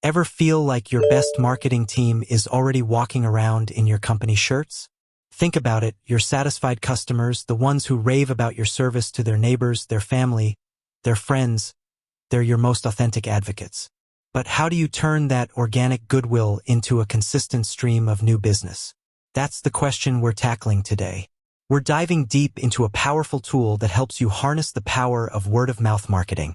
Ever feel like your best marketing team is already walking around in your company shirts? Think about it, your satisfied customers, the ones who rave about your service to their neighbors, their family, their friends, they're your most authentic advocates. But how do you turn that organic goodwill into a consistent stream of new business? That's the question we're tackling today. We're diving deep into a powerful tool that helps you harness the power of word-of-mouth marketing,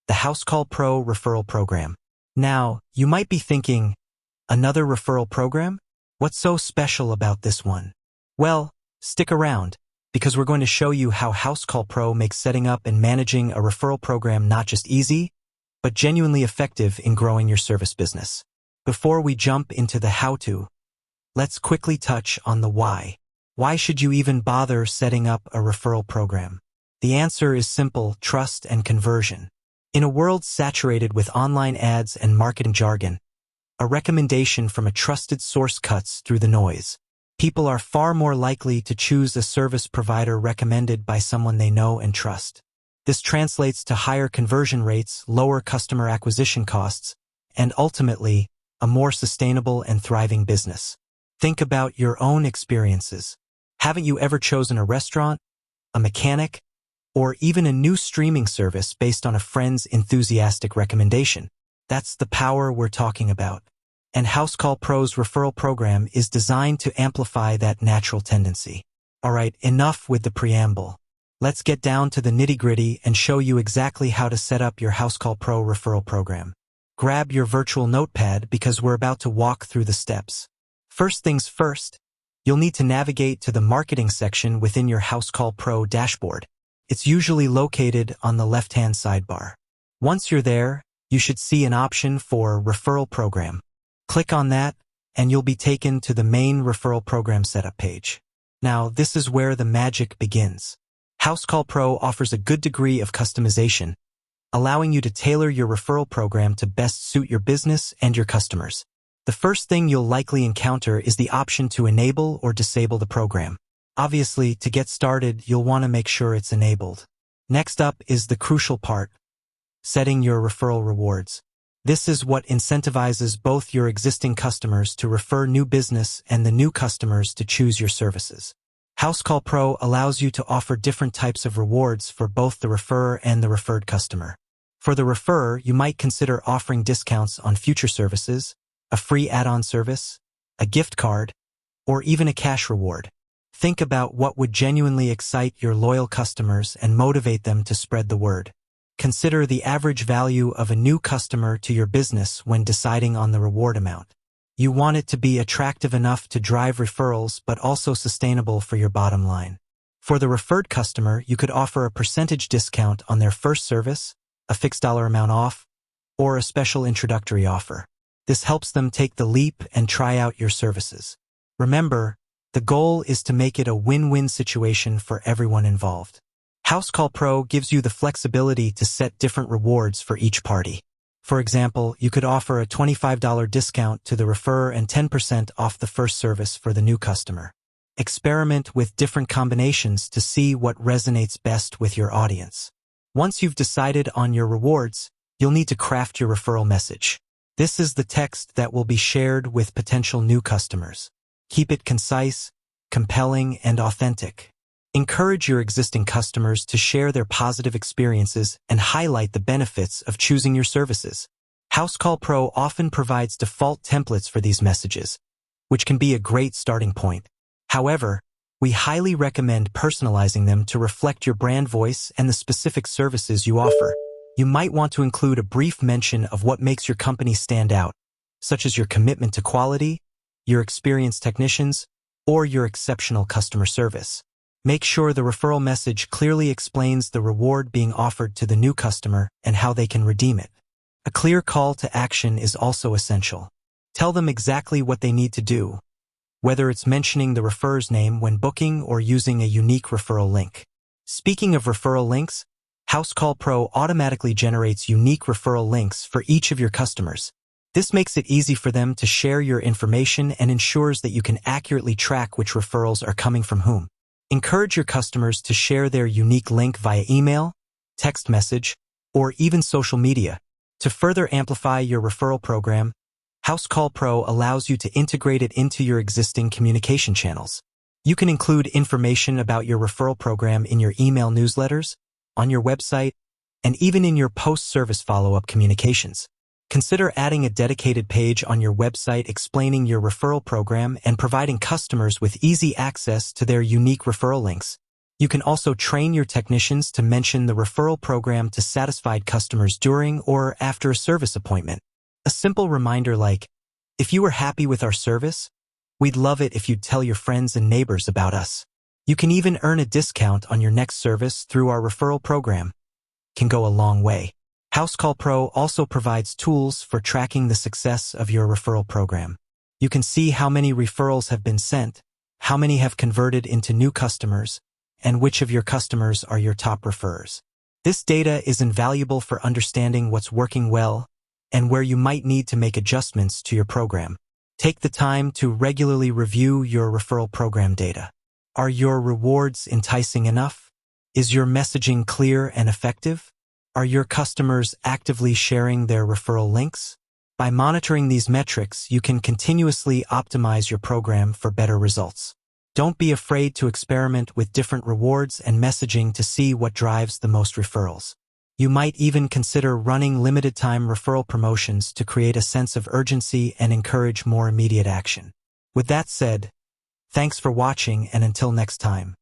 the Housecall Pro referral program. Now, you might be thinking, another referral program? What's so special about this one? Well, stick around, because we're going to show you how Housecall Pro makes setting up and managing a referral program not just easy, but genuinely effective in growing your service business. Before we jump into the how-to, let's quickly touch on the why. Why should you even bother setting up a referral program? The answer is simple: trust and conversion. In a world saturated with online ads and marketing jargon, a recommendation from a trusted source cuts through the noise. People are far more likely to choose a service provider recommended by someone they know and trust. This translates to higher conversion rates, lower customer acquisition costs, and ultimately, a more sustainable and thriving business. Think about your own experiences. Haven't you ever chosen a restaurant, a mechanic, or even a new streaming service based on a friend's enthusiastic recommendation? That's the power we're talking about. And Housecall Pro's referral program is designed to amplify that natural tendency. All right, enough with the preamble. Let's get down to the nitty-gritty and show you exactly how to set up your Housecall Pro referral program. Grab your virtual notepad because we're about to walk through the steps. First things first, you'll need to navigate to the marketing section within your Housecall Pro dashboard. It's usually located on the left-hand sidebar. Once you're there, you should see an option for Referral Program. Click on that, and you'll be taken to the main referral program setup page. Now, this is where the magic begins. Housecall Pro offers a good degree of customization, allowing you to tailor your referral program to best suit your business and your customers. The first thing you'll likely encounter is the option to enable or disable the program. Obviously, to get started, you'll want to make sure it's enabled. Next up is the crucial part: setting your referral rewards. This is what incentivizes both your existing customers to refer new business and the new customers to choose your services. Housecall Pro allows you to offer different types of rewards for both the referrer and the referred customer. For the referrer, you might consider offering discounts on future services, a free add-on service, a gift card, or even a cash reward. Think about what would genuinely excite your loyal customers and motivate them to spread the word. Consider the average value of a new customer to your business when deciding on the reward amount. You want it to be attractive enough to drive referrals but also sustainable for your bottom line. For the referred customer, you could offer a percentage discount on their first service, a fixed dollar amount off, or a special introductory offer. This helps them take the leap and try out your services. Remember, the goal is to make it a win-win situation for everyone involved. Housecall Pro gives you the flexibility to set different rewards for each party. For example, you could offer a $25 discount to the referrer and 10% off the first service for the new customer. Experiment with different combinations to see what resonates best with your audience. Once you've decided on your rewards, you'll need to craft your referral message. This is the text that will be shared with potential new customers. Keep it concise, compelling, and authentic. Encourage your existing customers to share their positive experiences and highlight the benefits of choosing your services. Housecall Pro often provides default templates for these messages, which can be a great starting point. However, we highly recommend personalizing them to reflect your brand voice and the specific services you offer. You might want to include a brief mention of what makes your company stand out, such as your commitment to quality, your experienced technicians, or your exceptional customer service. Make sure the referral message clearly explains the reward being offered to the new customer and how they can redeem it. A clear call to action is also essential. Tell them exactly what they need to do, whether it's mentioning the referrer's name when booking or using a unique referral link. Speaking of referral links, Housecall Pro automatically generates unique referral links for each of your customers. This makes it easy for them to share your information and ensures that you can accurately track which referrals are coming from whom. Encourage your customers to share their unique link via email, text message, or even social media. To further amplify your referral program, Housecall Pro allows you to integrate it into your existing communication channels. You can include information about your referral program in your email newsletters, on your website, and even in your post-service follow-up communications. Consider adding a dedicated page on your website explaining your referral program and providing customers with easy access to their unique referral links. You can also train your technicians to mention the referral program to satisfied customers during or after a service appointment. A simple reminder like, "If you were happy with our service, we'd love it if you'd tell your friends and neighbors about us." You can even earn a discount on your next service through our referral program. Can go a long way. Housecall Pro also provides tools for tracking the success of your referral program. You can see how many referrals have been sent, how many have converted into new customers, and which of your customers are your top referrers. This data is invaluable for understanding what's working well and where you might need to make adjustments to your program. Take the time to regularly review your referral program data. Are your rewards enticing enough? Is your messaging clear and effective? Are your customers actively sharing their referral links? By monitoring these metrics, you can continuously optimize your program for better results. Don't be afraid to experiment with different rewards and messaging to see what drives the most referrals. You might even consider running limited-time referral promotions to create a sense of urgency and encourage more immediate action. With that said, thanks for watching, and until next time.